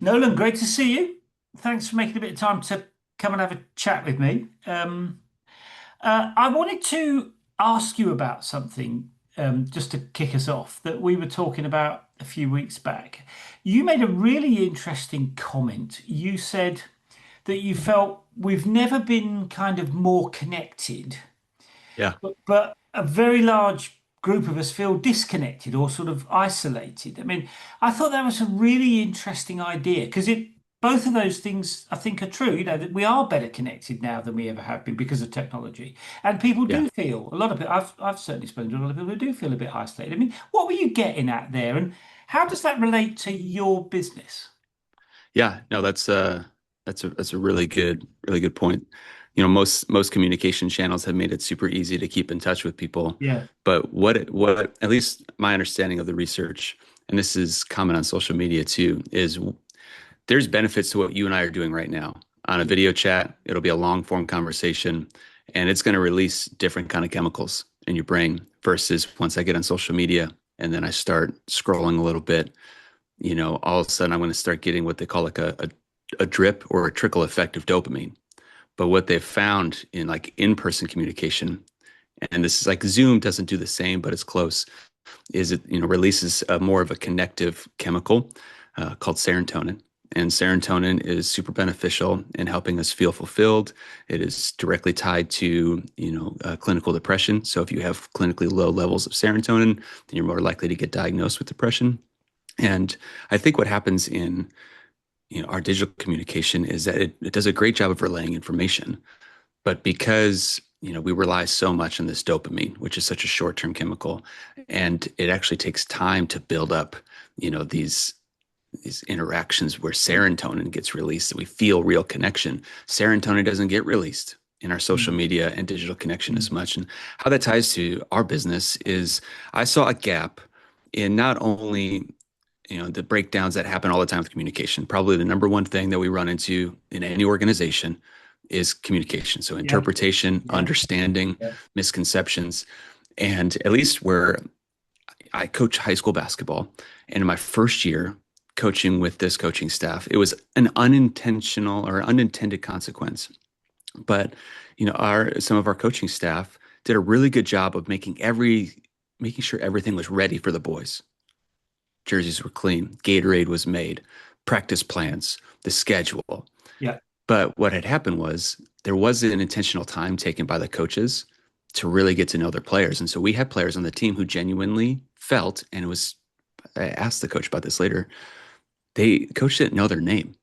Nolan, great to see you. Thanks for making a bit of time to come and have a chat with me. I wanted to ask you about something just to kick us off that we were talking about a few weeks back. You made a really interesting comment. You said that you felt we've never been kind of more connected, Yeah. but a very large group of us feel disconnected or sort of isolated. I mean, I thought that was a really interesting idea because it both of those things I think are true. You know, that we are better connected now than we ever have been because of technology. And people Yeah. do feel a lot of it. I've certainly spoken to a lot of people who do feel a bit isolated. I mean, what were you getting at there, and how does that relate to your business? Yeah. No, that's a really good point. Most communication channels have made it super easy to keep in touch with people. Yeah. But what at least my understanding of the research, and this is common on social media too, is there's benefits to what you and I are doing right now. On a video chat, it'll be a long form conversation, and it's going to release different kind of chemicals in your brain versus once I get on social media and then I start scrolling a little bit, all of a sudden I'm going to start getting what they call like a drip or a trickle effect of dopamine. But what they've found in like in-person communication, and this is like Zoom doesn't do the same, but it's close, is it, releases more of a connective chemical called serotonin. And serotonin is super beneficial in helping us feel fulfilled. It is directly tied to, clinical depression. So if you have clinically low levels of serotonin, then you're more likely to get diagnosed with depression. And I think what happens in our digital communication is that it does a great job of relaying information. But because we rely so much on this dopamine, which is such a short-term chemical, and it actually takes time to build up, these interactions where serotonin gets released, that we feel real connection. Serotonin doesn't get released in our social Mm, media and digital connection mm. as much. And how that ties to our business is I saw a gap in not only the breakdowns that happen all the time with communication. Probably the number one thing that we run into in any organization is communication. So Yeah. interpretation, Yeah. understanding, Yeah. misconceptions. And at least where I coach high school basketball, and in my first year coaching with this coaching staff, it was an unintentional or unintended consequence. But our some of our coaching staff did a really good job of making sure everything was ready for the boys. Jerseys were clean, Gatorade was made, practice plans, the schedule. Yeah. But what had happened was there wasn't an intentional time taken by the coaches to really get to know their players. And so we had players on the team who genuinely felt, and it was, I asked the coach about this later, coach didn't know their name.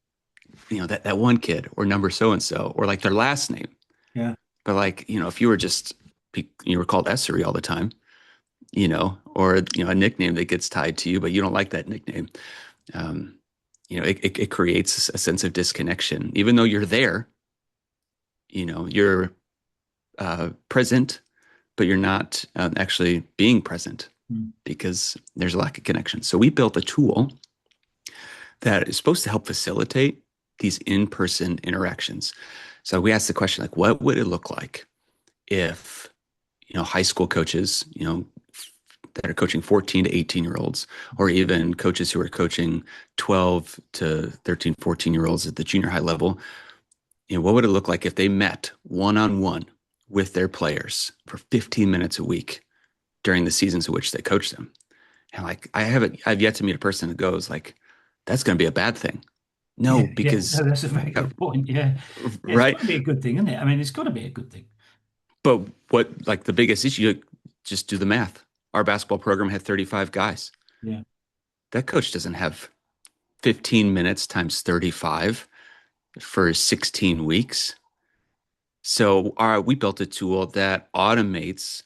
That one kid or number so and so, or like their last name. Yeah. But like, if you were called Essery all the time, or a nickname that gets tied to you, but you don't like that nickname. Um, it creates a sense of disconnection, even though you're there. You're present, but you're not actually being present Mm. because there's a lack of connection. So we built a tool that is supposed to help facilitate these in-person interactions. So we asked the question, like, what would it look like if, high school coaches, that are coaching 14 to 18-year-olds, or even coaches who are coaching 12 to 13, 14-year-olds at the junior high level, what would it look like if they met one-on-one with their players for 15 minutes a week during the seasons in which they coach them? And like, I've yet to meet a person that goes like, that's going to be a bad thing. Yeah. No, Yeah. because No, that's a very good point. Yeah. Yeah. It's got right. to be a good thing, isn't it? I mean, it's got to be a good thing. But what like the biggest issue, just do the math. Our basketball program had 35 guys. Yeah. That coach doesn't have 15 minutes times 35 for 16 weeks. So we built a tool that automates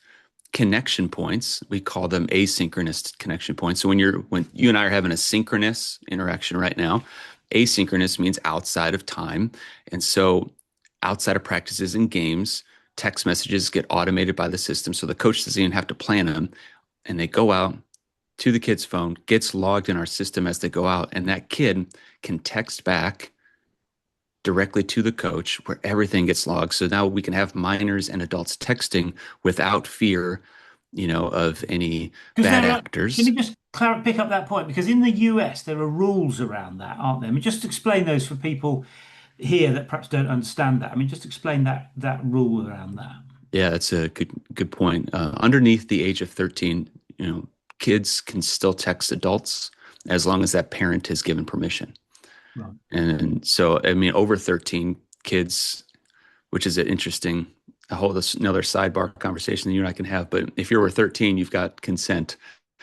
connection points. We call them asynchronous connection points. So when you and I are having a synchronous interaction right now, asynchronous means outside of time. And so outside of practices and games, text messages get automated by the system. So the coach doesn't even have to plan them. And they go out to the kid's phone, gets logged in our system as they go out. And that kid can text back directly to the coach where everything gets logged. So now we can have minors and adults texting without fear, of any Because bad they're, can actors. you just pick up that point because in the US there are rules around that, aren't there? I mean, just explain those for people here that perhaps don't understand that. I mean, just explain that rule around that. Yeah, that's a good point. Underneath the age of 13, you know, kids can still text adults as long as that parent has given permission. Right. And so, I mean, over 13 kids, which is an interesting, a whole another sidebar conversation that you and I can have. But if you're over 13, you've got consent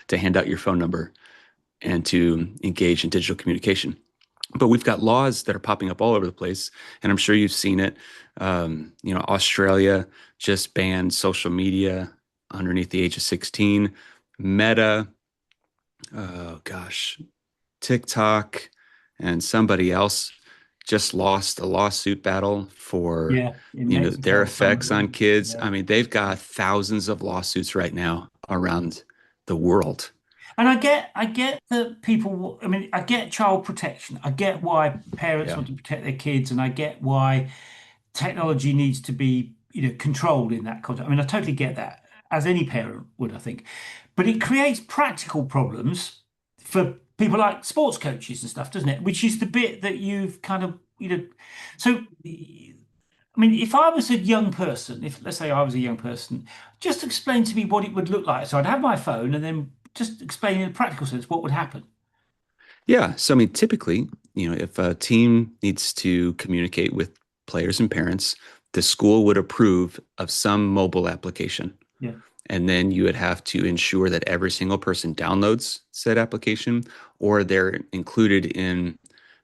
to hand out your phone number and to engage in digital communication. But we've got laws that are popping up all over the place, and I'm sure you've seen it. You know, Australia just banned social media underneath the age of 16. Meta, oh gosh, TikTok, and somebody else just lost a lawsuit battle for, Yeah, in you know, their Mexico or effects on something. kids. Yeah. I mean, they've got thousands of lawsuits right now around the world. And I get that people, I mean, I get child protection. I get why parents Yeah. want to protect their kids, and I get why technology needs to be, controlled in that context. I mean, I totally get that, as any parent would, I think. But it creates practical problems for people like sports coaches and stuff, doesn't it? Which is the bit that you've kind of, so I mean, if I was a young person, if let's say I was a young person, just explain to me what it would look like. So I'd have my phone and then just explain in a practical sense what would happen. Yeah. So, I mean, typically, you know, if a team needs to communicate with players and parents, the school would approve of some mobile application. Yeah. And then you would have to ensure that every single person downloads said application or they're included in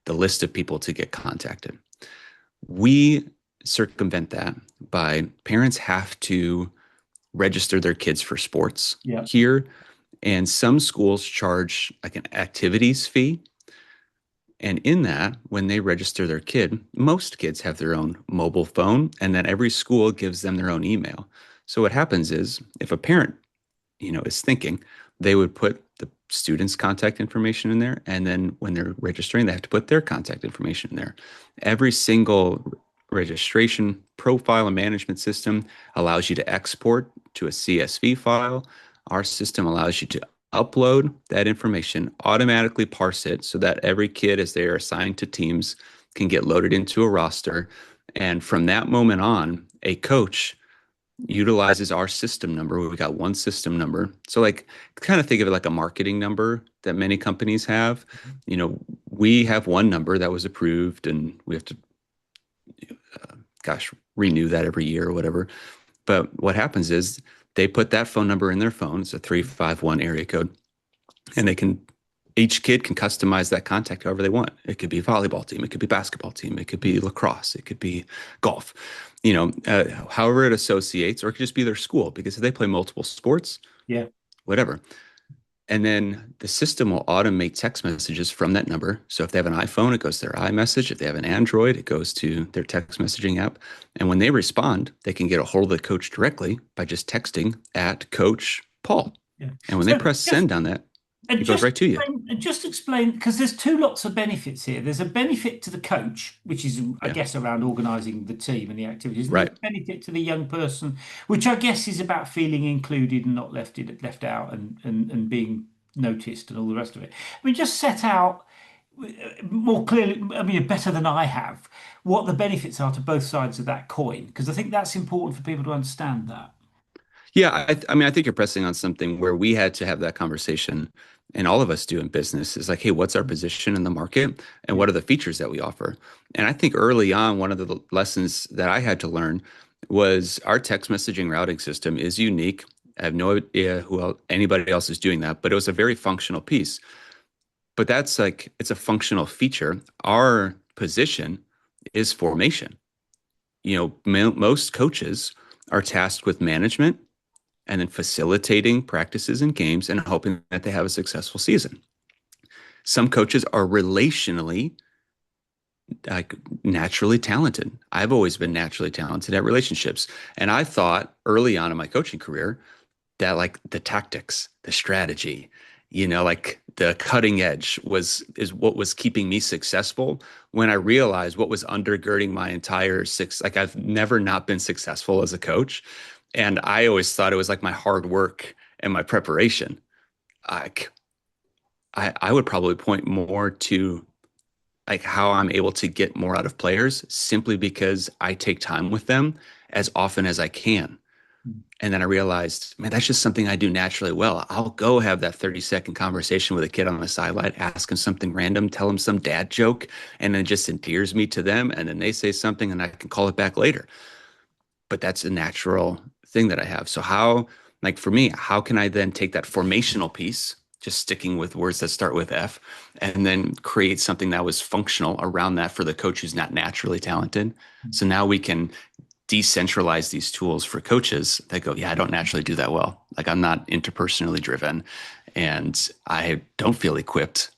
the list of people to get contacted. We circumvent that by parents have to register their kids for sports Yeah. here. And some schools charge like an activities fee. And in that, when they register their kid, most kids have their own mobile phone, and then every school gives them their own email. So what happens is if a parent, you know, is thinking, they would put the student's contact information in there, and then when they're registering, they have to put their contact information in there. Every single registration profile and management system allows you to export to a CSV file. Our system allows you to upload that information, automatically parse it so that every kid, as they are assigned to teams, can get loaded into a roster. And from that moment on, a coach utilizes our system number. We got one system number. So like kind of think of it like a marketing number that many companies have. You know, we have one number that was approved and we have to, gosh, renew that every year or whatever. But what happens is they put that phone number in their phone. It's a 351 area code. And they can, each kid can customize that contact however they want. It could be a volleyball team, it could be a basketball team, it could be lacrosse, it could be golf, you know, however it associates, or it could just be their school because if they play multiple sports, Yeah. whatever. And then the system will automate text messages from that number. So if they have an iPhone, it goes to their iMessage. If they have an Android, it goes to their text messaging app. And when they respond, they can get a hold of the coach directly by just texting at Coach Paul. Yeah. And when they So press just send on that, And it goes right to you. just explain, because there's two lots of benefits here. There's a benefit to the coach, which is, I Yeah, guess, around organising the team and the activities. And there's right. a benefit to the young person, which I guess is about feeling included and not left out and being noticed and all the rest of it. I mean, just set out more clearly, I mean, better than I have, what the benefits are to both sides of that coin, because I think that's important for people to understand that. Yeah, I mean, I think you're pressing on something where we had to have that conversation, and all of us do in business is like, hey, what's our position in the market and Yeah. what are the features that we offer? And I think early on, one of the lessons that I had to learn was our text messaging routing system is unique. I have no idea anybody else is doing that, but it was a very functional piece. But that's like, it's a functional feature. Our position is formation. You know, most coaches are tasked with management and then facilitating practices and games and hoping that they have a successful season. Some coaches are relationally like naturally talented. I've always been naturally talented at relationships. And I thought early on in my coaching career that like the tactics, the strategy, you know, like the cutting edge is what was keeping me successful when I realized what was undergirding my entire six. Like I've never not been successful as a coach. And I always thought it was like my hard work and my preparation. Like I would probably point more to like how I'm able to get more out of players simply because I take time with them as often as I can. Mm. And then I realized, man, that's just something I do naturally well. I'll go have that 30-second conversation with a kid on the sideline, ask him something random, tell him some dad joke, and then it just endears me to them. And then they say something and I can call it back later. But that's a natural thing that I have. So how, like for me, how can I then take that formational piece, just sticking with words that start with F, and then create something that was functional around that for the coach who's not naturally talented? So now we can decentralize these tools for coaches that go, yeah, I don't naturally do that well. Like I'm not interpersonally driven and I don't feel equipped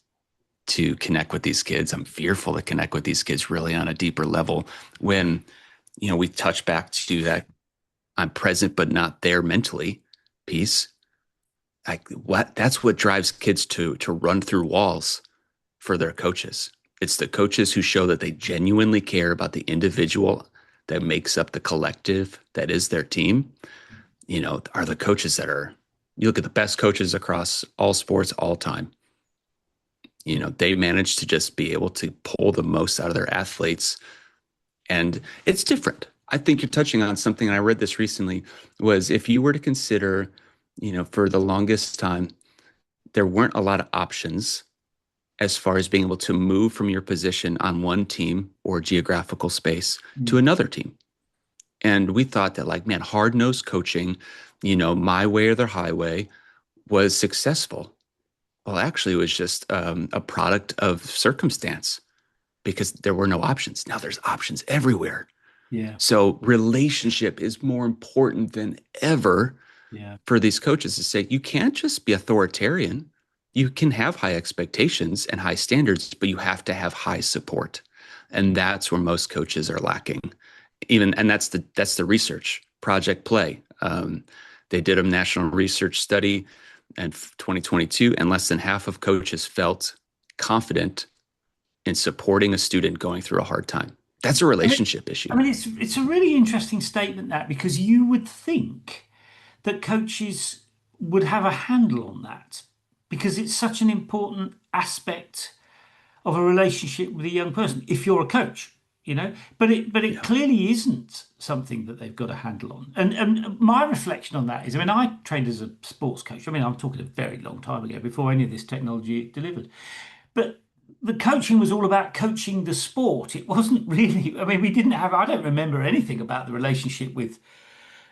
to connect with these kids. I'm fearful to connect with these kids really on a deeper level when, we touch back to that I'm present but not there mentally piece. Like that's what drives kids to run through walls for their coaches. It's the coaches who show that they genuinely care about the individual that makes up the collective that is their team, are the coaches that are, you look at the best coaches across all sports all time, they manage to just be able to pull the most out of their athletes. And it's different. I think you're touching on something, and I read this recently, was if you were to consider, for the longest time, there weren't a lot of options as far as being able to move from your position on one team or geographical space to Mm. another team. And we thought that, like, man, hard-nosed coaching, my way or the highway was successful. Well, actually, it was just a product of circumstance because there were no options. Now there's options everywhere. Yeah, So relationship is more important than ever yeah. for these coaches to say, you can't just be authoritarian. You can have high expectations and high standards, but you have to have high support. And that's where most coaches are lacking. And that's the research project play. They did a national research study in 2022, and less than half of coaches felt confident in supporting a student going through a hard time. That's a I mean, relationship issue. it's a really interesting statement that because you would think that coaches would have a handle on that because it's such an important aspect of a relationship with a young person if you're a coach, but it Yeah. clearly isn't something that they've got a handle on. And my reflection on that is, I mean, I trained as a sports coach. I mean, I'm talking a very long time ago before any of this technology delivered. But the coaching was all about coaching the sport. It wasn't really, I mean, we didn't have, I don't remember anything about the relationship with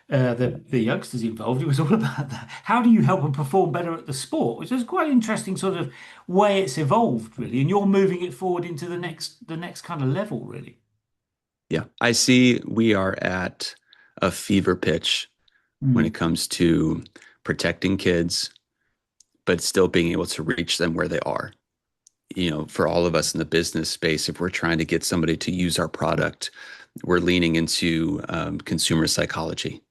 the youngsters involved. It was all about that. How do you help them perform better at the sport? Which is quite an interesting sort of way it's evolved, really. And you're moving it forward into the next kind of level, really. Yeah. I see we are at a fever pitch when Mm. it comes to protecting kids, but still being able to reach them where they are. For all of us in the business space, if we're trying to get somebody to use our product, we're leaning into consumer psychology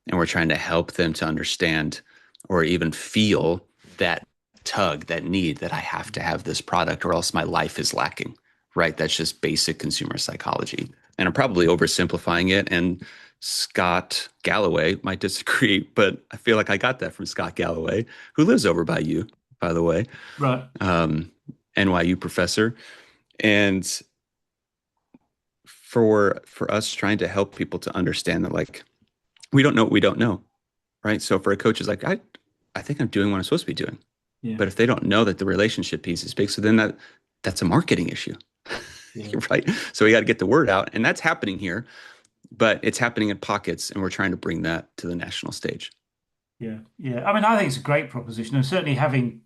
and we're trying to help them to understand or even feel that tug, that need that I have to have this product or else my life is lacking, right? That's just basic consumer psychology. And I'm probably oversimplifying it. And Scott Galloway might disagree, but I feel like I got that from Scott Galloway, who lives over by you, by the way, Right. um, NYU professor. And for us trying to help people to understand that, like, we don't know what we don't know, right? So for a coach is like, I think I'm doing what I'm supposed to be doing. Yeah. But if they don't know that the relationship piece is big, so then that's a marketing issue, Yeah. right? So we got to get the word out, and that's happening here, but it's happening in pockets, and we're trying to bring that to the national stage. Yeah. Yeah. I mean, I think it's a great proposition, and certainly having,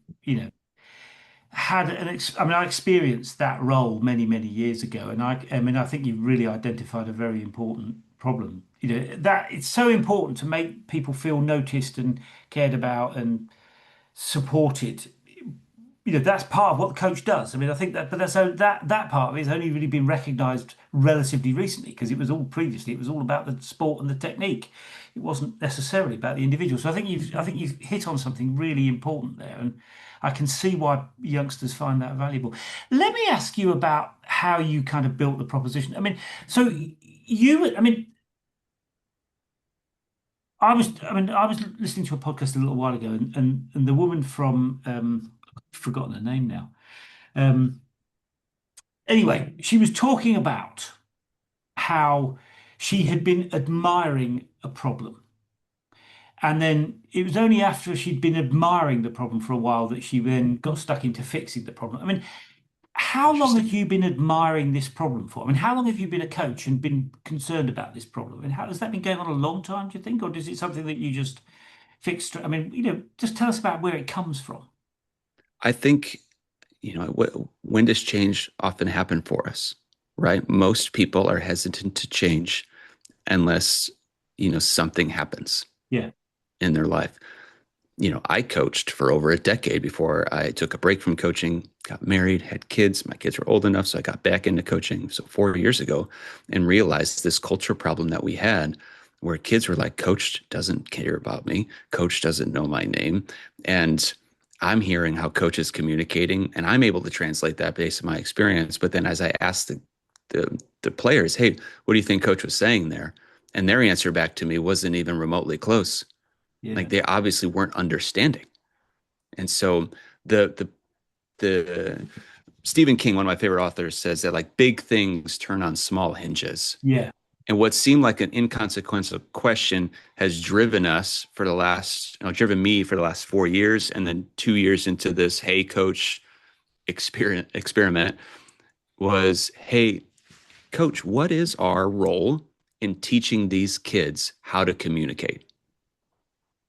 had I mean, I experienced that role many, many years ago, and I mean, I think you've really identified a very important problem. That it's so important to make people feel noticed and cared about and supported. That's part of what the coach does. I mean, I think that, but that part of it has only really been recognised relatively recently because it was all previously. It was all about the sport and the technique. It wasn't necessarily about the individual. So I think you've hit on something really important there, and I can see why youngsters find that valuable. Let me ask you about how you kind of built the proposition. I mean, so I mean, I was listening to a podcast a little while ago, and the woman from forgotten her name now. Um, anyway, she was talking about how she had been admiring a problem. And then it was only after she'd been admiring the problem for a while that she then got stuck into fixing the problem. I mean, how long Interesting. have you been admiring this problem for? I mean, how long have you been a coach and been concerned about this problem? And how has that been going on a long time, do you think? Or is it something that you just fixed? I mean, just tell us about where it comes from. I think, when does change often happen for us, right? Most people are hesitant to change unless, something happens Yeah. in their life. I coached for over a decade before I took a break from coaching, got married, had kids. My kids were old enough, so I got back into coaching. So 4 years ago, and realized this culture problem that we had where kids were like, Coach doesn't care about me. Coach doesn't know my name. And I'm hearing how coach is communicating, and I'm able to translate that based on my experience. But then as I asked the players, hey, what do you think coach was saying there? And their answer back to me wasn't even remotely close. Yeah. Like they obviously weren't understanding. And so the the the Stephen King, one of my favorite authors, says that like big things turn on small hinges. Yeah. And what seemed like an inconsequential question has driven us for the last, driven me for the last 4 years, and then 2 years into this Hey Coach experiment was, hey, Coach, what is our role in teaching these kids how to communicate?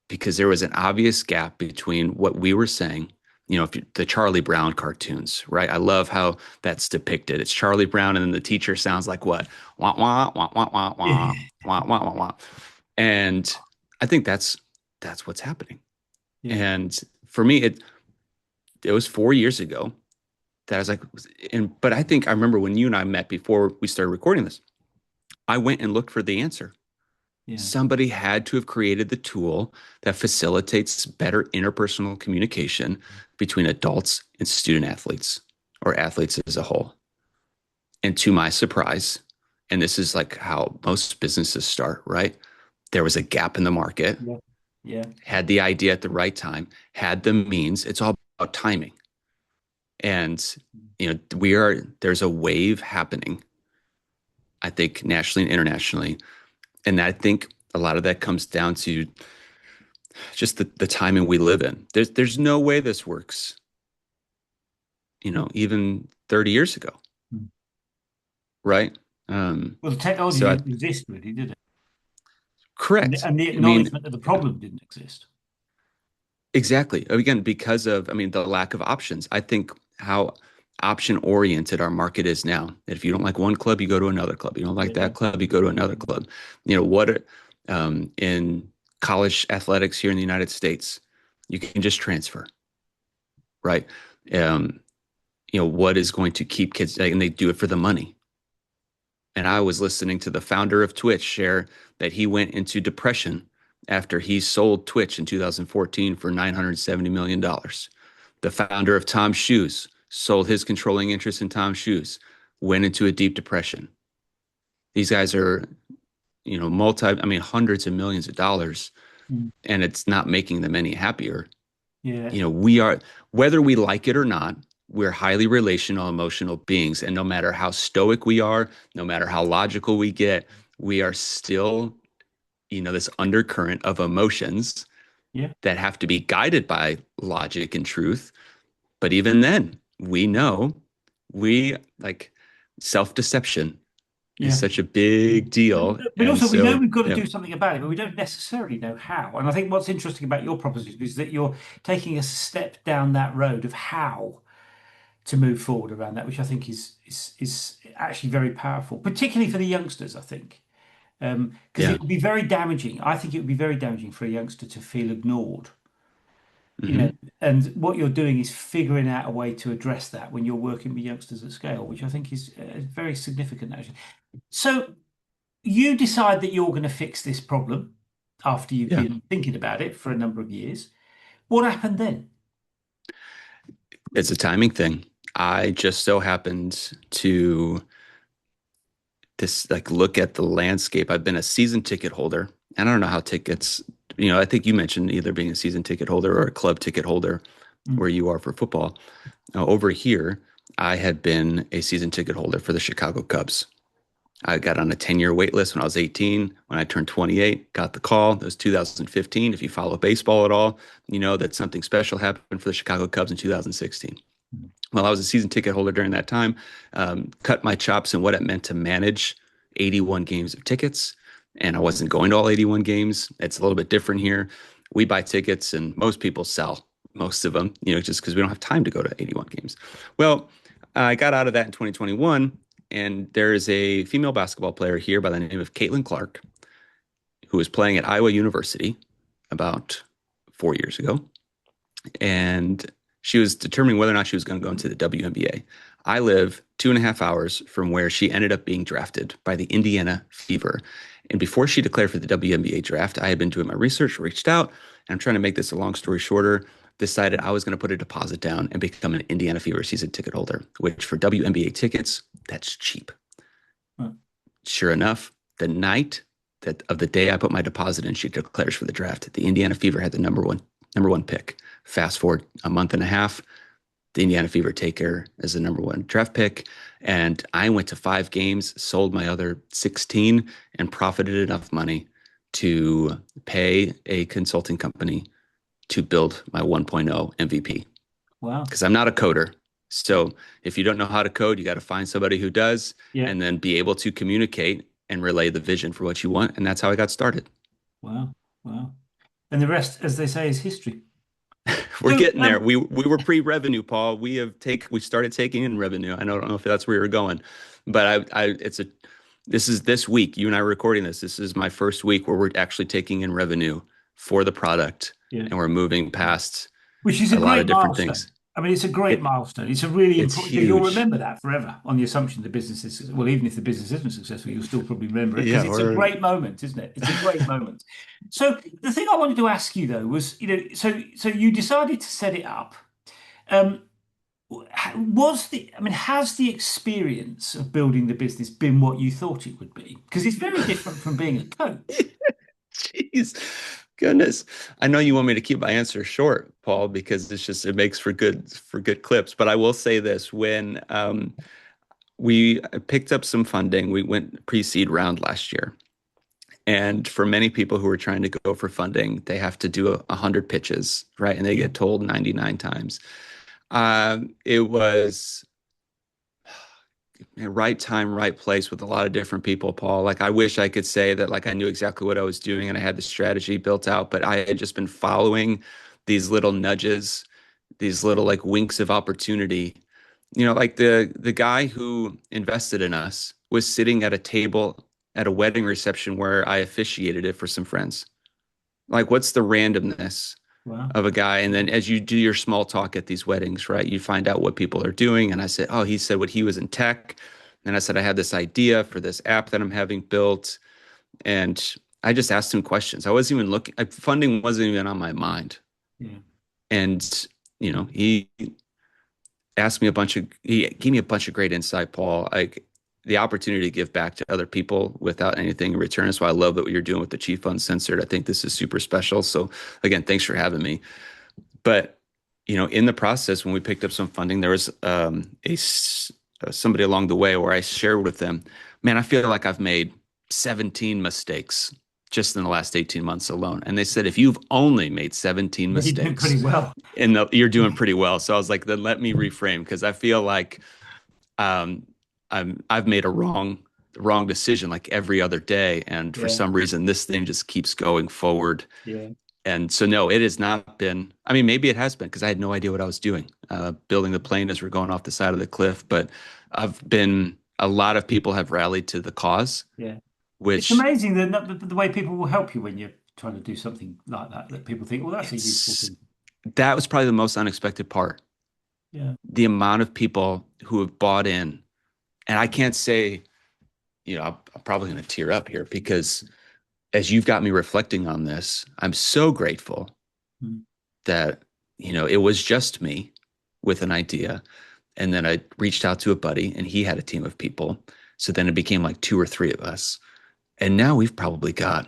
Because there was an obvious gap between what we were saying, if the Charlie Brown cartoons, right? I love how that's depicted. It's Charlie Brown, and then the teacher sounds like what? Wah, wah, wah, wah, wah, wah, wah, wah, wah, wah. And I think that's what's happening. Yeah. And for me, it was 4 years ago that I was like, but I think I remember when you and I met before we started recording this, I went and looked for the answer. Yeah. Somebody had to have created the tool that facilitates better interpersonal communication between adults and student athletes or athletes as a whole. And to my surprise, and this is like how most businesses start, right? There was a gap in the market, Yeah. Yeah. had the idea at the right time, had the means. It's all about timing. And, there's a wave happening, I think, nationally and internationally. And I think a lot of that comes down to just the timing we live in. There's no way this works, even 30 years ago, Mm. right? Well, the technology So didn't exist really, did it? And correct. and the I mean, acknowledgement of the problem didn't exist. exactly. Again, because of, the lack of options. I think how option oriented our market is now. If you don't like one club, you go to another club. You don't like Yeah. that club, you go to another club. In college athletics here in the United States, you can just transfer, right? Um, what is going to keep kids, and they do it for the money. And I was listening to the founder of Twitch share that he went into depression after he sold Twitch in 2014 for $970 million. The founder of Tom's Shoes sold his controlling interest in Tom's Shoes, went into a deep depression. These guys are, hundreds of millions of dollars, Mm. and it's not making them any happier. Yeah. We are, whether we like it or not, we're highly relational, emotional beings. And no matter how stoic we are, no matter how logical we get, we are still, this undercurrent of emotions Yeah. that have to be guided by logic and truth. But even then, we know we like self-deception is Yeah. such a big deal. But And also, we know so, we've got to yeah, do something about it, but we don't necessarily know how. And I think what's interesting about your proposition is that you're taking a step down that road of how to move forward around that, which I think is actually very powerful, particularly for the youngsters, I think. Because yeah. it would be very damaging. I think it would be very damaging for a youngster to feel ignored. You know, Hmm. and what you're doing is figuring out a way to address that when you're working with youngsters at scale, which I think is very significant, actually. So you decide that you're going to fix this problem after you've Yeah. been thinking about it for a number of years. What happened then? It's a timing thing. I just so happened to this like look at the landscape. I've been a season ticket holder, and I don't know how tickets, I think you mentioned either being a season ticket holder or a club ticket holder. Mm. where you are for football. Over here, I had been a season ticket holder for the Chicago Cubs. I got on a 10-year wait list when I was 18. When I turned 28, got the call. It was 2015. If you follow baseball at all, you know that something special happened for the Chicago Cubs in 2016. Well, I was a season ticket holder during that time, cut my chops in what it meant to manage 81 games of tickets. And I wasn't going to all 81 games. It's a little bit different here. We buy tickets and most people sell most of them, just because we don't have time to go to 81 games. Well, I got out of that in 2021, and there's a female basketball player here by the name of Caitlin Clark, who was playing at Iowa University about 4 years ago. And she was determining whether or not she was going to go into the WNBA. I live 2.5 hours from where she ended up being drafted by the Indiana Fever. And before she declared for the WNBA draft, I had been doing my research, reached out, and I'm trying to make this a long story shorter, decided I was going to put a deposit down and become an Indiana Fever season ticket holder, which for WNBA tickets, that's cheap. Huh. Sure enough, the night of the day I put my deposit in, she declares for the draft. The Indiana Fever had the number one pick. Fast forward a month and a half, the Indiana Fever take her as the number one draft pick. And I went to 5 games, sold my other 16, and profited enough money to pay a consulting company to build my 1.0 MVP. Wow. Because I'm not a coder. So if you don't know how to code, you got to find somebody who does, Yeah. and then be able to communicate and relay the vision for what you want. And that's how I got started. Wow. Wow. And the rest, as they say, is history. We're So, getting there. We were pre-revenue, Paul. We started taking in revenue. I don't know if that's where you're going, but this is this week. You and I are recording this. This is my first week where we're actually taking in revenue for the product, yeah, and we're moving past which is a a lot great of different milestone. things. I mean, it's a great It milestone. It's a really it's important because you'll huge. remember that forever on the assumption the business is, well, even if the business isn't successful, you'll still probably remember it because Yeah, it's a or great moment, isn't it? It's a great moment. So the thing I wanted to ask you though was, so you decided to set it up. Um, has the experience of building the business been what you thought it would be? Because it's very different from being a coach. jeez, goodness. I know you want me to keep my answer short, Paul, because it makes for good clips. But I will say this: when we picked up some funding, we went pre-seed round last year. And for many people who are trying to go for funding, they have to do 100 pitches, right? And they Yeah. get told 99 times. It was right time, right place with a lot of different people, Paul. Like I wish I could say that like I knew exactly what I was doing and I had the strategy built out, but I had just been following these little nudges, these little like winks of opportunity. Like the guy who invested in us was sitting at a table at a wedding reception where I officiated it for some friends. Like, what's the randomness Wow. of a guy? And then as you do your small talk at these weddings, right, you find out what people are doing. And I said, oh, he said what he was in tech. And I said, I had this idea for this app that I'm having built. And I just asked him questions. I wasn't even looking, funding wasn't even on my mind. Yeah. And, he he gave me a bunch of great insight, Paul. Like the opportunity to give back to other people without anything in return. That's why I love what you're doing with the Chief Uncensored. I think this is super special. So again, thanks for having me. But in the process, when we picked up some funding, there was somebody along the way where I shared with them, man, I feel like I've made 17 mistakes just in the last 18 months alone. And they said, if you've only made 17 Well, you did mistakes, pretty well. you're doing pretty well. So I was like, then let me reframe because I feel like um, I've made a wrong decision like every other day, and for Yeah. some reason this thing just keeps going forward. Yeah. And so no, it has not been. I mean, maybe it has been because I had no idea what I was doing, building the plane as we're going off the side of the cliff. But I've been. A lot of people have rallied to the cause, Yeah. It's which amazing the way people will help you when you're trying to do something like that, that people think, well, that's a useful it's thing. that was probably the most unexpected part. Yeah. The amount of people who have bought in, and I can't say, I'm probably going to tear up here because as you've got me reflecting on this, I'm so grateful Mm. that, it was just me with an idea. And then I reached out to a buddy and he had a team of people. So then it became like 2 or 3 of us. And now we've probably got,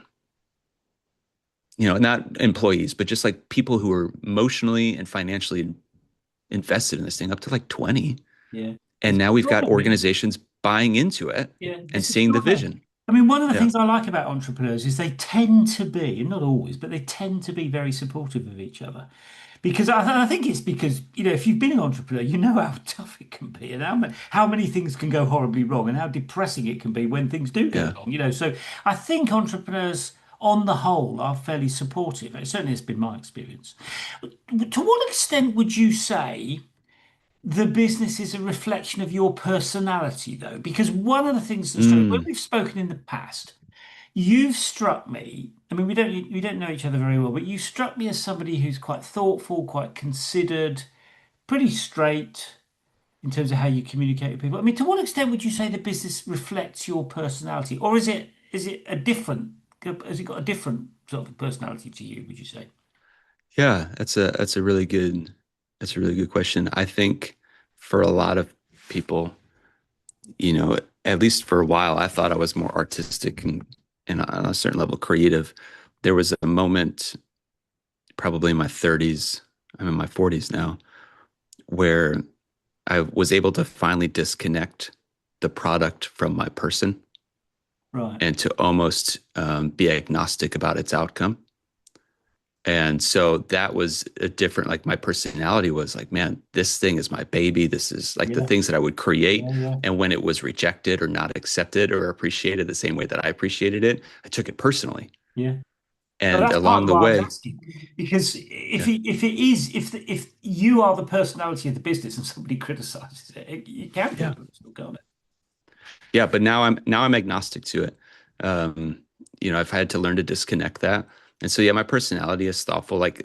not employees, but just like people who are emotionally and financially invested in this thing up to like 20. Yeah. And It's now we've got extraordinary. organizations buying into it Yeah, and it's seeing the extraordinary. vision. I mean, one of the Yeah. things I like about entrepreneurs is they tend to be, and not always, but they tend to be very supportive of each other. Because I think it's because, if you've been an entrepreneur, you know how tough it can be and how many things can go horribly wrong and how depressing it can be when things do go Yeah. wrong. So I think entrepreneurs on the whole are fairly supportive. It certainly has been my experience. To what extent would you say the business is a reflection of your personality, though? Because one of the things that when Mm, we've spoken in the past, you've struck me. I mean, we don't know each other very well, but you struck me as somebody who's quite thoughtful, quite considered, pretty straight in terms of how you communicate with people. I mean, to what extent would you say the business reflects your personality, or is it a different? Has it got a different sort of personality to you? Would you say? yeah, that's a really good question. I think for a lot of people, at least for a while, I thought I was more artistic and on a certain level creative. There was a moment, probably in my 30s, I'm in my 40s now, where I was able to finally disconnect the product from my person Right. and to almost be agnostic about its outcome. And so that was a different, like my personality was like, man, this thing is my baby. This is like the Yeah. things that I would create. Yeah. Yeah. And when it was rejected or not accepted or appreciated the same way that I appreciated it, I took it personally. Yeah. Well, And that's part along of the why I was way, asking, because if yeah, if you are the personality of the business and somebody criticizes it, it can feel yeah, personal, can't it? yeah. But now I'm agnostic to it. Um, I've had to learn to disconnect that. And so, yeah, my personality is thoughtful. Like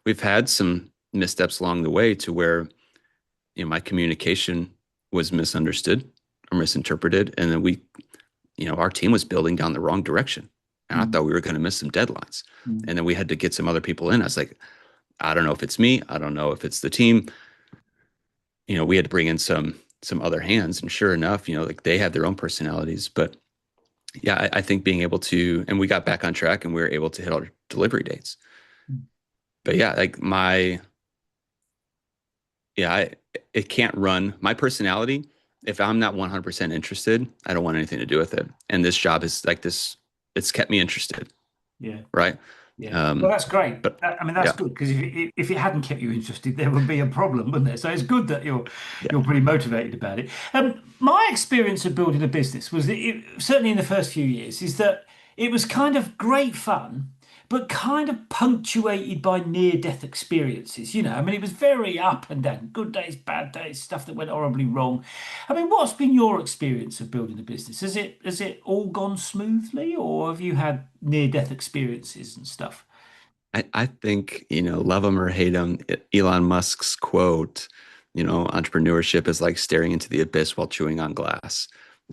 we've had some missteps along the way to where my communication was misunderstood or misinterpreted. And then our team was building down the wrong direction. And I Mm, thought we were going to miss some deadlines. mm. And then we had to get some other people in. I was like, I don't know if it's me. I don't know if it's the team. We had to bring in some other hands. And sure enough, like they have their own personalities. But yeah, I think being able to, and we got back on track and we were able to hit our delivery dates. But yeah, like yeah, it can't run my personality. If I'm not 100% interested, I don't want anything to do with it. And this job is like this, it's kept me interested, Yeah. right? Yeah. Well, Um, that's great. but I mean, that's yeah, good because if it hadn't kept you interested, there would be a problem, wouldn't there? So it's good that you're yeah, you're pretty motivated about it. My experience of building a business was that certainly in the first few years is that it was kind of great fun, but kind of punctuated by near-death experiences. I mean, it was very up and down, good days, bad days, stuff that went horribly wrong. I mean, what's been your experience of building a business? Has it all gone smoothly, or have you had near-death experiences and stuff? I think, love them or hate them, Elon Musk's quote, entrepreneurship is like staring into the abyss while chewing on glass.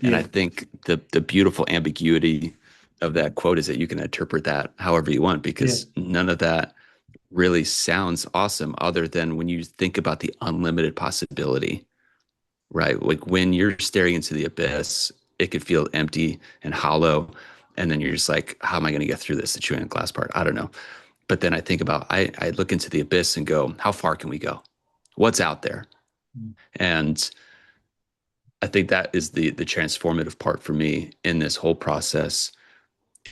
And I Yeah, think the beautiful ambiguity of that quote is that you can interpret that however you want, yeah, because none of that really sounds awesome other than when you think about the unlimited possibility, right? Like when you're staring into the abyss, it could feel empty and hollow. And then you're just like, how am I going to get through this? The chewing on glass part? I don't know. But then I think about, I look into the abyss and go, how far can we go? What's out there? And I think that is the transformative part for me in this whole process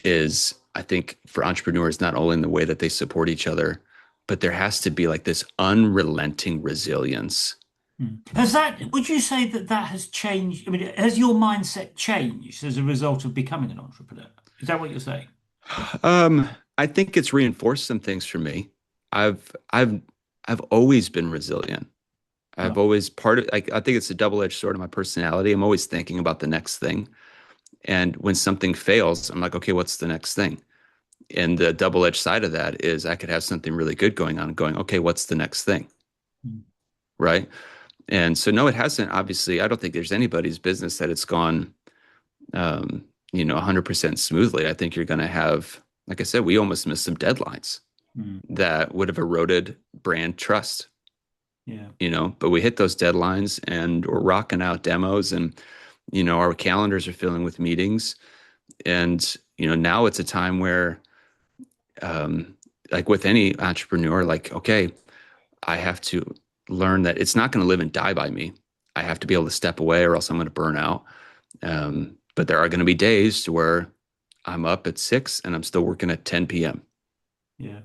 is I think for entrepreneurs, not only in the way that they support each other, but there has to be like this unrelenting resilience. would you say that has changed? I mean, has your mindset changed as a result of becoming an entrepreneur? Is that what you're saying? Um, I think it's reinforced some things for me. I've always been resilient. I've Right. always part of like I think it's a double-edged sword of my personality. I'm always thinking about the next thing. And when something fails, I'm like, okay, what's the next thing? And the double-edged side of that is I could have something really good going on, going, okay, what's the next thing? Mm. Right. And so, no, it hasn't. Obviously, I don't think there's anybody's business that it's gone, 100% smoothly. I think you're going to have, like I said, we almost missed some deadlines Mm. that would have eroded brand trust, Yeah. but we hit those deadlines and we're rocking out demos and, our calendars are filling with meetings. And, now it's a time where, um, like with any entrepreneur, like, okay, I have to learn that it's not going to live and die by me. I have to be able to step away or else I'm going to burn out. But there are going to be days where I'm up at 6 and I'm still working at 10 p.m., Yeah.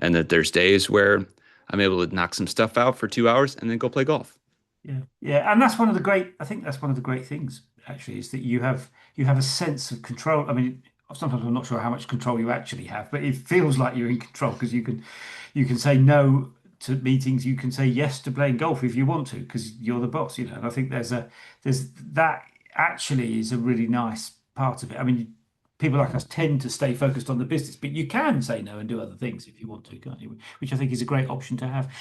and that there's days where I'm able to knock some stuff out for 2 hours and then go play golf. Yeah, yeah, and that's one of the great. I think that's one of the great things actually is that you have a sense of control. I mean, sometimes I'm not sure how much control you actually have, but it feels like you're in control because you can say no to meetings, you can say yes to playing golf if you want to because you're the boss. And I think there's that actually is a really nice part of it. I mean, people like us tend to stay focused on the business, but you can say no and do other things if you want to, can't you? Which I think is a great option to have.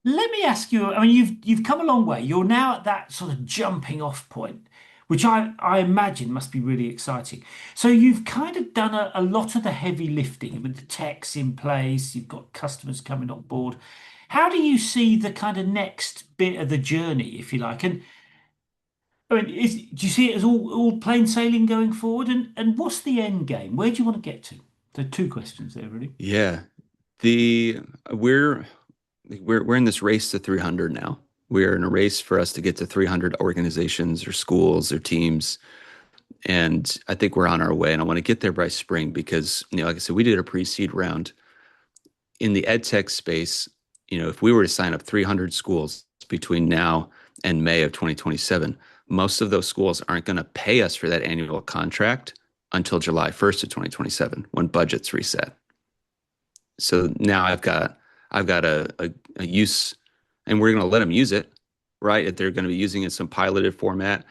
Let me ask you, I mean, you've come a long way. You're now at that sort of jumping off point, which I imagine must be really exciting. So you've kind of done a lot of the heavy lifting. I mean, the tech's in place, you've got customers coming on board. How do you see the kind of next bit of the journey, if you like? And I mean, do you see it as all plain sailing going forward? And what's the end game? Where do you want to get to? So two questions there, really. Yeah. The we're we're in this race to 300 now. We're in a race for us to get to 300 organizations or schools or teams. And I think we're on our way. And I want to get there by spring because, like I said, we did a pre-seed round in the ed tech space. If we were to sign up 300 schools between now and May of 2027, most of those schools aren't going to pay us for that annual contract until July 1st of 2027 when budgets reset. So now I've got a use, and we're going to let them use it, right? If they're going to be using it in some piloted format,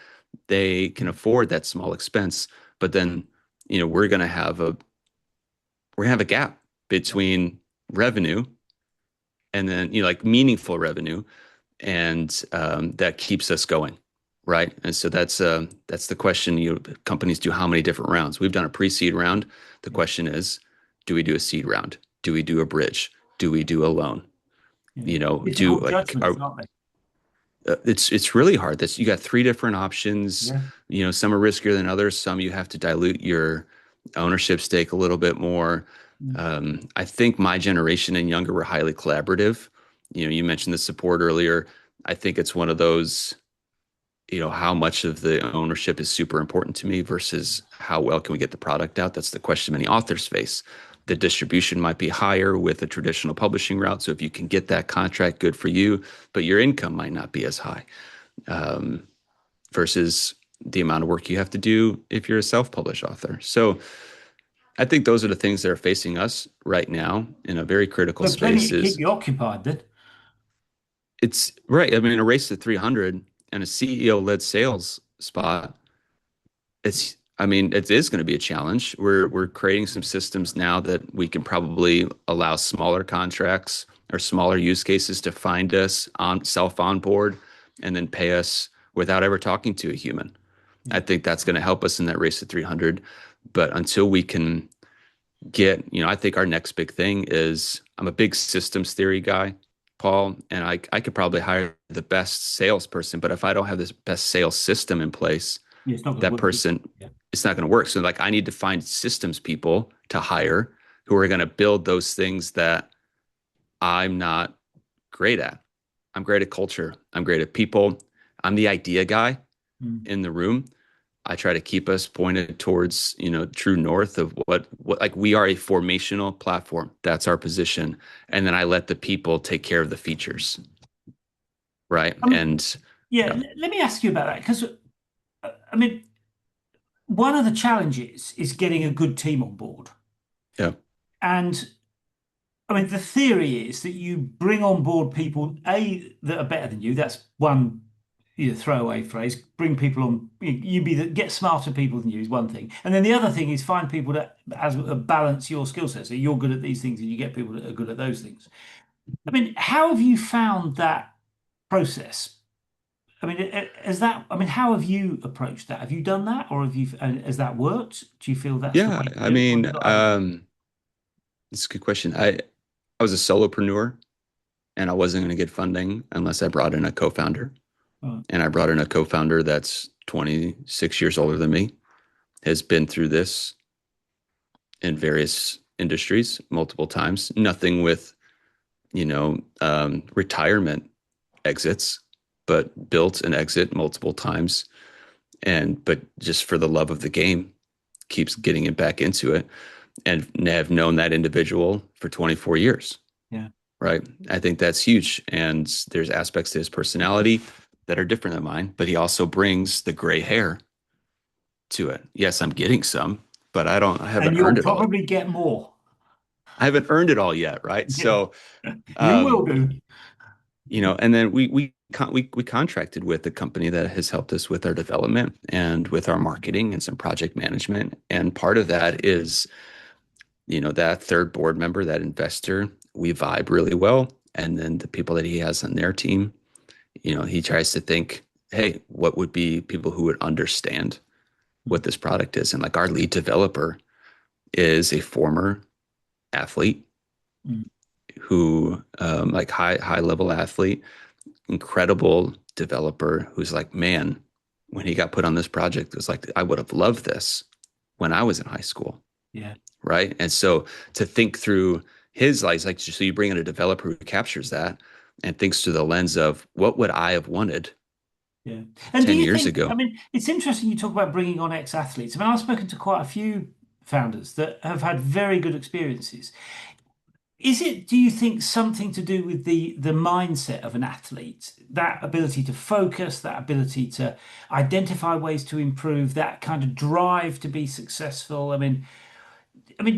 they can afford that small expense. But then, we're going to have a gap between revenue and then, like meaningful revenue, and that keeps us going, right? And so that's the question. Companies do how many different rounds? We've done a pre-seed round. The question is, do we do a seed round? Do we do a bridge? Do we do a loan? Yeah. Do Difficult like judgments, aren't they? it's really hard. That's You got three different options. Yeah. Some are riskier than others. Some you have to dilute your ownership stake a little bit more. Mm. I think my generation and younger were highly collaborative. You mentioned the support earlier. I think it's one of those, how much of the ownership is super important to me versus how well can we get the product out. That's the question many authors face. The distribution might be higher with a traditional publishing route. So if you can get that contract, good for you, but your income might not be as high, um, versus the amount of work you have to do if you're a self-published author. So I think those are the things that are facing us right now in a very critical So plenty space. to keep Is you occupied then. It's right. I mean, a race to 300 and a CEO-led sales spot, I mean, it is going to be a challenge. We're creating some systems now that we can probably allow smaller contracts or smaller use cases to find us on self onboard and then pay us without ever talking to a human. Yeah. I think that's going to help us in that race to 300. But until we can I think our next big thing is, I'm a big systems theory guy, Paul, and I could probably hire the best salesperson, but if I don't have this best sales system in place, Yeah, it's not going to that work. person, Yeah. it's not going to work. So like I need to find systems people to hire who are going to build those things that I'm not great at. I'm great at culture. I'm great at people. I'm the idea guy Mm. in the room. I try to keep us pointed towards, true north of what like we are a formational platform. That's our position. And then I let the people take care of the features. Right. Um, And yeah, yeah, let me ask you about that because I mean, one of the challenges is getting a good team on board. yeah, And I mean, the theory is that you bring on board people, A, that are better than you. That's one throwaway phrase. Bring people on, you be the get smarter people than you is one thing. And then the other thing is find people that balance your skill set. So you're good at these things and you get people that are good at those things. I mean, how have you found that process? I mean, I mean, how have you approached that? Have you done that or has that worked? Do you feel that's the yeah. way to I do it? Or have you mean, got other ways? it's a good question. I was a solopreneur and I wasn't going to get funding unless I brought in a co-founder. Right. And I brought in a co-founder that's 26 years older than me, has been through this in various industries multiple times. Nothing with, retirement exits, but built an exit multiple times. But just for the love of the game, keeps getting it back into it, and have known that individual for 24 years. Yeah. Right. I think that's huge. And there's aspects to his personality that are different than mine, but he also brings the gray hair to it. Yes, I'm getting some, but I And haven't you'll earned it all. probably get more. I haven't earned it all yet. Right. Yeah. So, You will um, do. and then we contracted with a company that has helped us with our development and with our marketing and some project management. And part of that is, that third board member, that investor, we vibe really well. And then the people that he has on their team, he tries to think, hey, what would be people who would understand what this product is? And like our lead developer is a former athlete Mm. who, like high level athlete, incredible developer who's like, man, when he got put on this project, it was like, I would have loved this when I was in high school. Yeah. Right. And so to think through his life, like, so you bring in a developer who captures that and thinks through the lens of what would I have wanted Yeah. And do 10 you years think, I ago? mean, it's interesting you talk about bringing on ex-athletes. I mean, I've spoken to quite a few founders that have had very good experiences. Is it, do you think, something to do with the mindset of an athlete, that ability to focus, that ability to identify ways to improve, that kind of drive to be successful? I mean,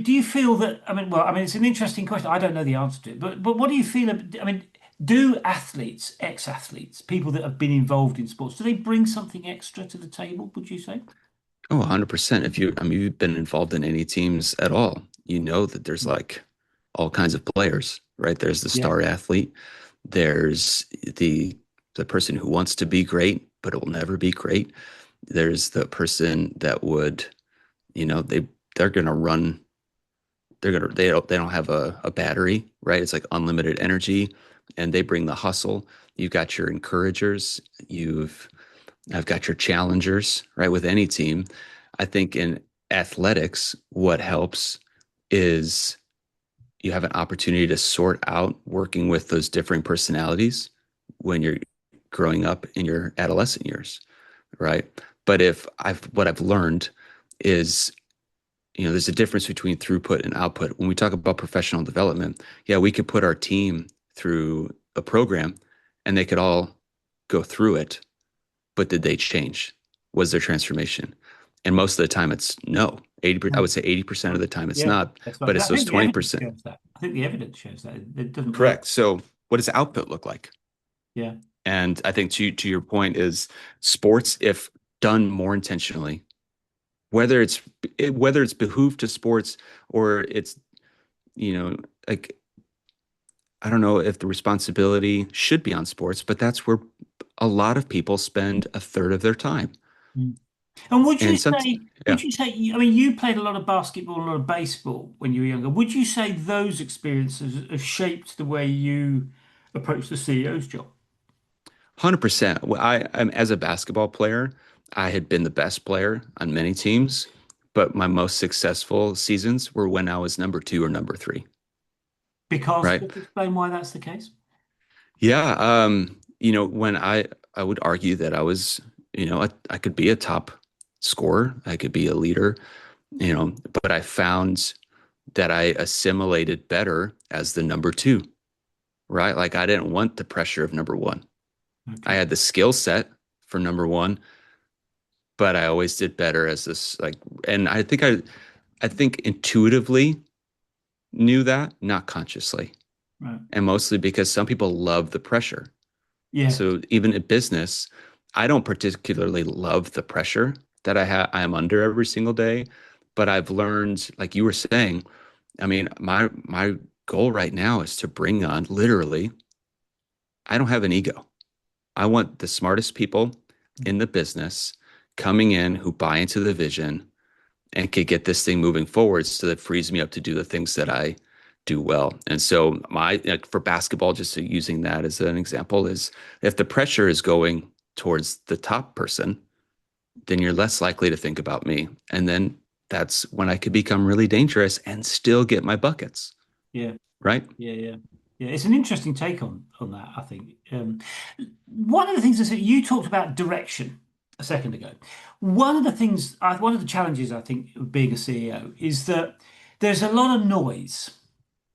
do you feel that? I mean, it's an interesting question. I don't know the answer to it, but what do you feel? I mean, do athletes, ex-athletes, people that have been involved in sports, do they bring something extra to the table? Would you say? Oh, 100%. You've been involved in any teams at all, you know that there's like all kinds of players, right? There's the Yeah. star athlete. There's the person who wants to be great, but it will never be great. There's the person that would, they're going to run they don't have a battery, right? It's like unlimited energy, and they bring the hustle. You've got your encouragers, I've got your challengers, right? With any team. I think in athletics, what helps is you have an opportunity to sort out working with those differing personalities when you're growing up in your adolescent years, right? But if I've what I've learned is, there's a difference between throughput and output. When we talk about professional development, yeah, we could put our team through a program and they could all go through it, but did they change? Was there transformation? And most of the time it's no. I would say 80% of the time it's Yeah, not, that's but right. it's I those think the evidence 20%. shows that. I think the evidence shows that it doesn't work. Correct. So what does output look like? Yeah. And I think to your point is sports, if done more intentionally, whether it's whether it's behooved to sports or it's, you know, like, I don't know if the responsibility should be on sports, but that's where a lot of people spend a third of their time. Mm. And would you And some, say, yeah, I mean, you played a lot of basketball, a lot of baseball when you were younger. Would you say those experiences have shaped the way you approach the CEO's job? 100%. I'm as a basketball player, I had been the best player on many teams, but my most successful seasons were when I was number two or number three, Because right? just explain why that's the case. Yeah. When I would argue that I was, I could be a top scorer, I could be a leader, but I found that I assimilated better as the number two, right? Like I didn't want the pressure of number one. I Okay. had the skill set for number one, but I always did better as this like, and I think intuitively knew that, not consciously, Right. and mostly because some people love the pressure. Yeah. So even in business, I don't particularly love the pressure that I am under every single day, but I've learned, like you were saying, I mean, my goal right now is to bring on literally, I don't have an ego. I want the smartest people in the business coming in who buy into the vision and could get this thing moving forward so that frees me up to do the things that I do well. And so like for basketball, just using that as an example, is if the pressure is going towards the top person, then you're less likely to think about me. And then that's when I could become really dangerous and still get my buckets, Yeah. right? Yeah. Yeah. Yeah, it's an interesting take on that, I think. One of the things is that you talked about direction a second ago. One of the challenges I think of being a CEO is that there's a lot of noise.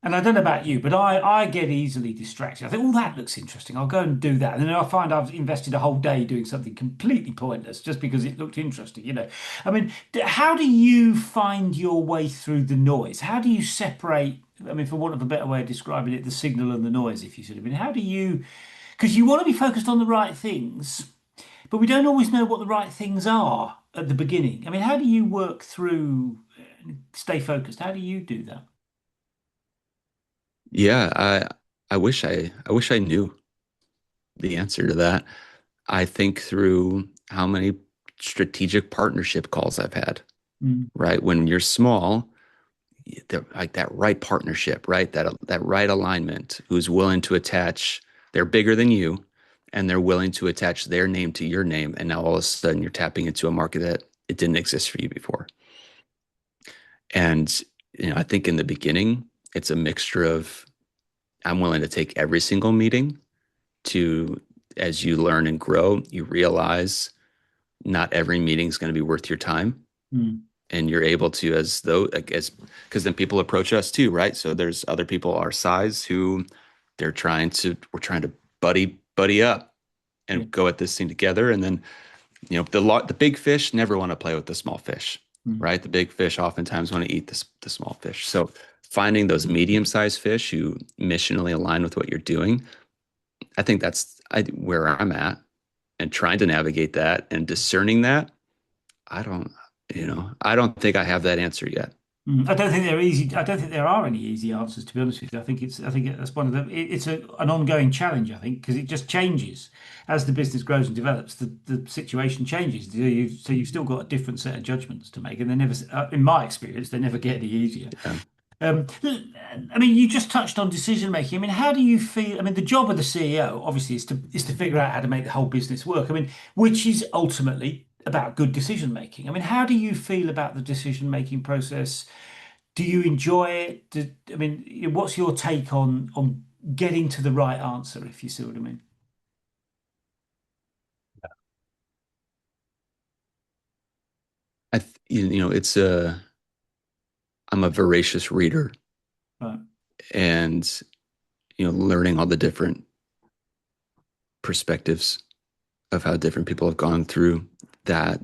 And I don't know about you, but I get easily distracted. I think, oh, that looks interesting. I'll go and do that. And then I find I've invested a whole day doing something completely pointless just because it looked interesting. I mean, how do you find your way through the noise? How do you separate, I mean, for want of a better way of describing it, the signal and the noise, if you see what I mean? How do you, because you want to be focused on the right things, but we don't always know what the right things are at the beginning. I mean, how do you work through, stay focused? How do you do that? Yeah, I wish I knew the answer to that. I think through how many strategic partnership calls I've had, Mm, right? When you're small, like that right partnership, right? That right alignment, who's willing to attach, they're bigger than you, and they're willing to attach their name to your name. And now all of a sudden you're tapping into a market that it didn't exist for you before. And I think in the beginning, it's a mixture of I'm willing to take every single meeting to as you learn and grow, you realize not every meeting is going to be worth your time. mm, And you're able to, as though, like, as because then people approach us too, right? So there's other people our size who we're trying to buddy up yeah. and go at this thing together. And then, the big fish never want to play with the small fish, Mm. right? The big fish oftentimes want to eat the small fish. So finding those medium-sized fish who missionally align with what you're doing, I think where I'm at, and trying to navigate that and discerning that. I don't, I don't think I have that answer yet. I don't think they're easy. I don't think there are any easy answers, to be honest with you. I think that's one of the. It's an ongoing challenge. I think because it just changes as the business grows and develops. The situation changes. So you've still got a different set of judgments to make, and they never, in my experience, they never get any easier. Yeah. I mean, you just touched on decision making. I mean, how do you feel? I mean, the job of the CEO obviously is to figure out how to make the whole business work. I mean, which is ultimately about good decision making. I mean, how do you feel about the decision making process? Do you enjoy it? I mean, what's your take on getting to the right answer, if you see what I mean? It's I'm a voracious reader, Right. and learning all the different perspectives of how different people have gone through that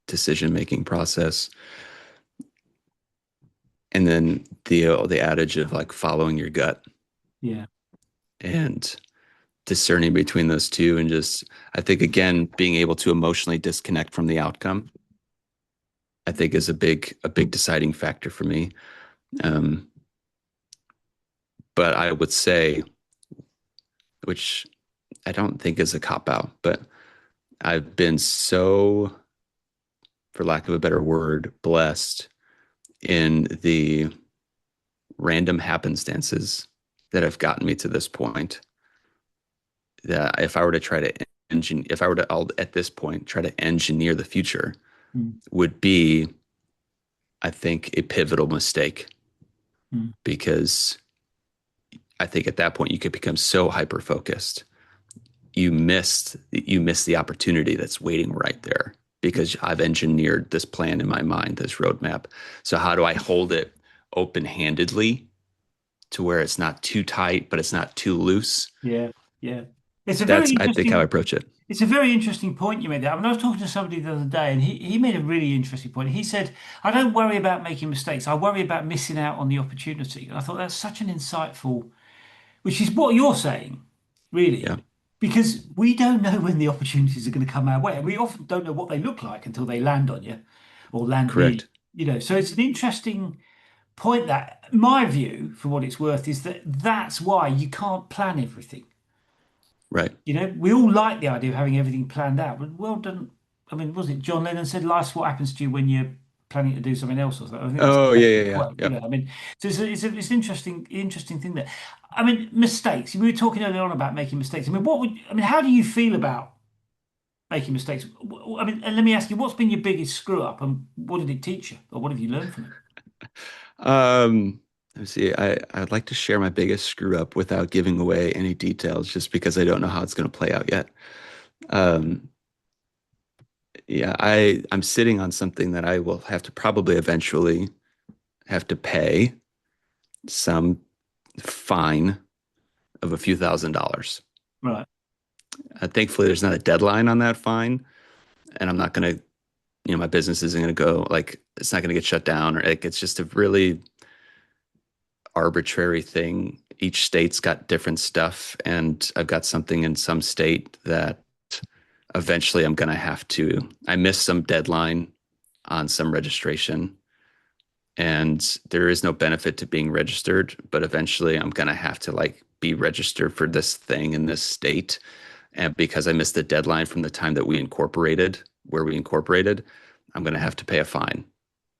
decision making process. And then the adage of like following your gut Yeah. and discerning between those two, and just I think again being able to emotionally disconnect from the outcome, I think is a big deciding factor for me. Um, but I would say, which I don't think is a cop out, but I've been so, for lack of a better word, blessed in the random happenstances that have gotten me to this point, that if I were to try to if I were to at this point try to engineer the future, Mm, would be, I think, a pivotal mistake, mm, because I think at that point you could become so hyper focused you miss the opportunity that's waiting right there, because I've engineered this plan in my mind, this roadmap. So how do I hold it open-handedly to where it's not too tight, but it's not too loose? yeah. Yeah. It's a very That's, I think, how I interesting. approach it. It's a very interesting point you made there. I mean, I was talking to somebody the other day, and he made a really interesting point. He said, "I don't worry about making mistakes. I worry about missing out on the opportunity." And I thought that's such an insightful, which is what you're saying, Yeah, really, because we don't know when the opportunities are going to come our way, and we often don't know what they look like until they land on you or land near you. correct. So it's an interesting point that my view, for what it's worth, is that that's why you can't plan everything. Right. We all like the idea of having everything planned out, but well done. I mean, was it John Lennon said, "Life's what happens to you when you're planning to do something else," or something? I think that's Oh, yeah, exactly yeah, the yeah. quote. Yep. I mean, so it's an interesting thing there. I mean, mistakes. We were talking earlier on about making mistakes. I mean, how do you feel about making mistakes? I mean, and let me ask you, what's been your biggest screw up, and what did it teach you, or what have you learned from it? Um, See, I'd like to share my biggest screw up without giving away any details, just because I don't know how it's going to play out yet. Um, yeah, I'm sitting on something that I will have to probably eventually have to pay some fine of a few $1,000s. Right. Thankfully, there's not a deadline on that fine, and I'm not going to, my business isn't going to go like it's not going to get shut down, or like it's just a really arbitrary thing. Each state's got different stuff, and I've got something in some state that eventually I'm going to have to. I missed some deadline on some registration, and there is no benefit to being registered, but eventually I'm going to have to like be registered for this thing in this state. And because I missed the deadline from the time that we incorporated, where we incorporated, I'm going to have to pay a fine.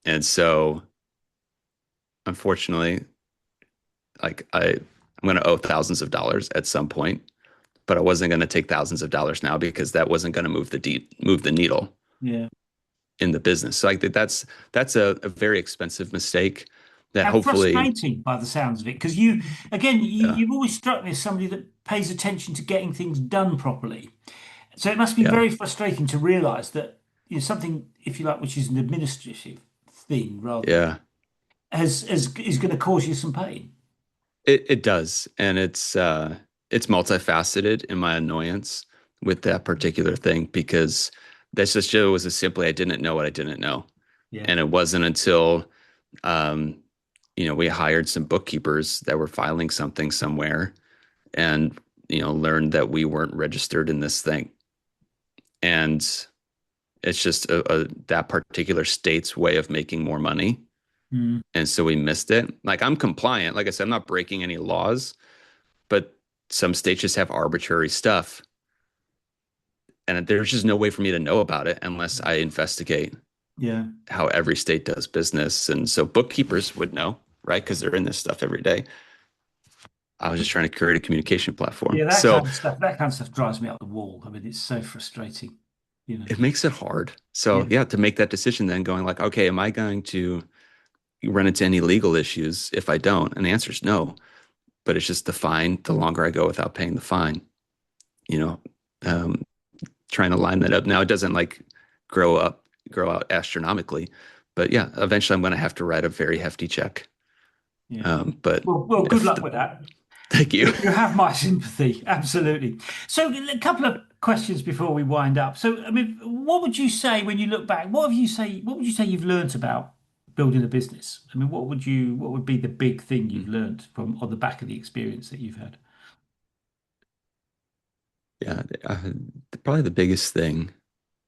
And so, unfortunately, I'm going to owe thousands of dollars at some point, but I wasn't going to take thousands of dollars now because that wasn't going to move the needle Yeah. in the business. So I think that's a very expensive mistake that And hopefully, frustrating by the sounds of it, because you, again, yeah, you've always struck me as somebody that pays attention to getting things done properly. So it must be yeah, very frustrating to realize that something, if you like, which is an administrative thing rather than yeah. has is going to cause you some pain. It does, and it's multifaceted in my annoyance with that particular thing because that's just it was as simply I didn't know what I didn't know, Yeah. and it wasn't until um, we hired some bookkeepers that were filing something somewhere, and learned that we weren't registered in this thing, and it's just that particular state's way of making more money, Mm. and so we missed it. Like I'm compliant, like I said, I'm not breaking any laws, but some states just have arbitrary stuff. And there's just no way for me to know about it unless I investigate Yeah. how every state does business. And so bookkeepers would know, right? Because they're in this stuff every day. I was just trying to create a communication platform. Yeah, So that kind of stuff drives me up the wall. I mean, it's so frustrating, you know. it makes it hard. So Yeah. yeah, to make that decision, then going like, okay, am I going to run into any legal issues if I don't? And the answer is no. But it's just the fine, the longer I go without paying the fine, you know, um, trying to line that up. Now it doesn't like grow out astronomically, but yeah, eventually I'm going to have to write a very hefty check. Yeah. But Well, good if luck the, with that. thank you. You have my sympathy, absolutely. So, a couple of questions before we wind up. So, I mean, what would you say when you look back? What would you say you've learnt about building a business? I mean, what would be the big thing you've learnt from on the back of the experience that you've had? Yeah, probably the biggest thing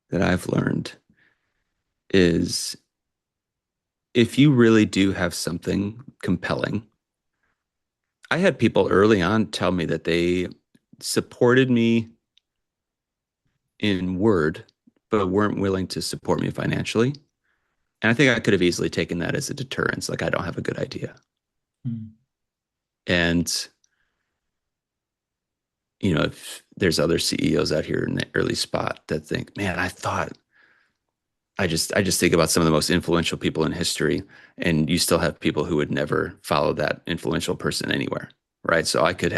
that I've learned is if you really do have something compelling. I had people early on tell me that they supported me in word, but weren't willing to support me financially. And I think I could have easily taken that as a deterrence, like I don't have a good idea. Mm. And if there's other CEOs out here in the early spot that think, man, I just think about some of the most influential people in history, and you still have people who would never follow that influential person anywhere, right? So I could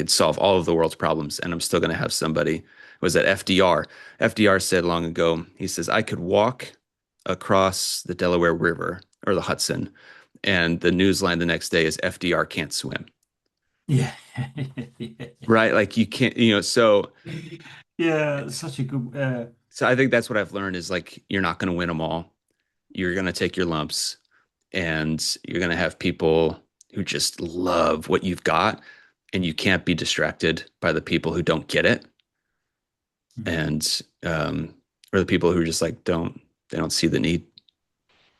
solve all of the world's problems, and I'm still going to have somebody. Was that FDR? FDR said long ago, he says, I could walk across the Delaware River or the Hudson, and the news line the next day is FDR can't swim, Yeah. right? Like you can't, so Yeah, such a good. I think that's what I've learned is like you're not going to win them all. You're going to take your lumps, and you're going to have people who just love what you've got, and you can't be distracted by the people who don't get it, and or the people who just like they don't see the need.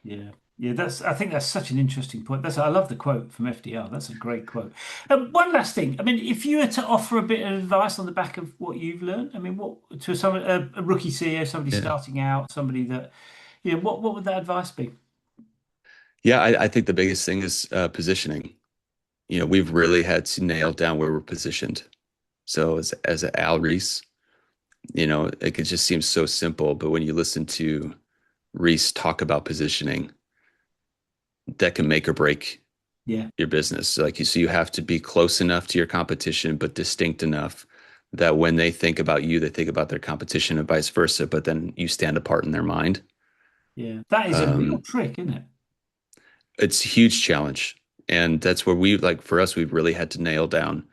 Yeah, yeah. I think that's such an interesting point. I love the quote from FDR. That's a great quote. One last thing. I mean, if you were to offer a bit of advice on the back of what you've learned, I mean, what to a rookie CEO, somebody Yeah, starting out, somebody that, what would that advice be? yeah. I think the biggest thing is positioning. We've really had to nail down where we're positioned. So as Al Reese, it could just seem so simple, but when you listen to Reese talk about positioning, that can make or break Yeah. your business. Like you, so you have to be close enough to your competition, but distinct enough that when they think about you, they think about their competition and vice versa, but then you stand apart in their mind. Yeah. That is a real Um, trick, isn't it? it's a huge challenge. And that's where we like for us, we've really had to nail down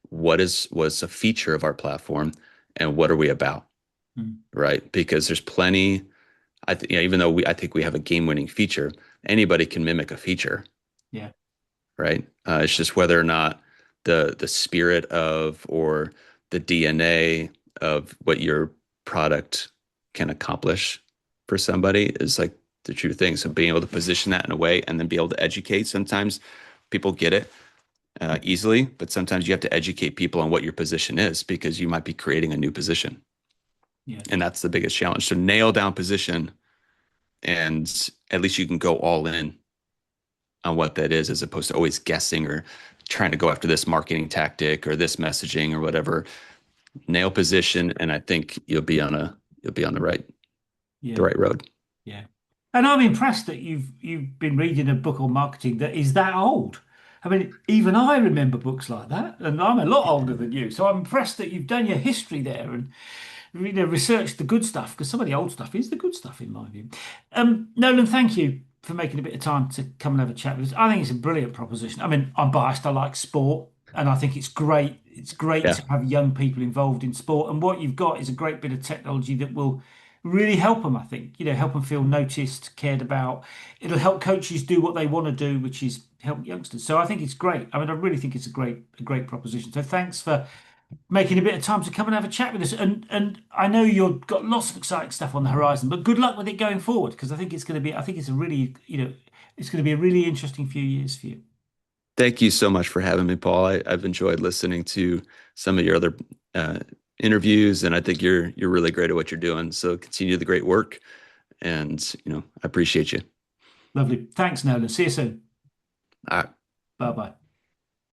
what is was a feature of our platform and what are we about, Mm. right? Because there's plenty. Even though I think we have a game-winning feature, anybody can mimic a feature, Yeah. right? It's just whether or not the spirit of or the DNA of what your product can accomplish for somebody is like the true thing. So being able to position that in a way and then be able to educate. Sometimes people get it easily, but sometimes you have to educate people on what your position is because you might be creating a new position, Yeah. and that's the biggest challenge. So nail down position, and at least you can go all in on what that is, as opposed to always guessing or trying to go after this marketing tactic or this messaging or whatever. Nail position, and I think you'll be on the Yeah. right road. Yeah. And I'm impressed that you've been reading a book on marketing that is that old. I mean, even I remember books like that, and I'm a lot older than you. So I'm impressed that you've done your history there and researched the good stuff, because some of the old stuff is the good stuff in my view. Nolan, thank you for making a bit of time to come and have a chat with us. I think it's a brilliant proposition. I mean, I'm biased. I like sport, and I think it's great. It's great Yeah. to have young people involved in sport. And what you've got is a great bit of technology that will really help them. I think, help them feel noticed, cared about. It'll help coaches do what they want to do, which is help youngsters. So I think it's great. I mean, I really think it's a great proposition. So thanks for making a bit of time to come and have a chat with us. And I know you've got lots of exciting stuff on the horizon, but good luck with it going forward, because I think it's going to be, I think it's a really, it's going to be a really interesting few years for you. Thank you so much for having me, Paul. I've enjoyed listening to some of your other uh, interviews, and I think you're really great at what you're doing. So continue the great work, and I appreciate you. Lovely. Thanks, Nolan. See you soon. All right. Bye bye.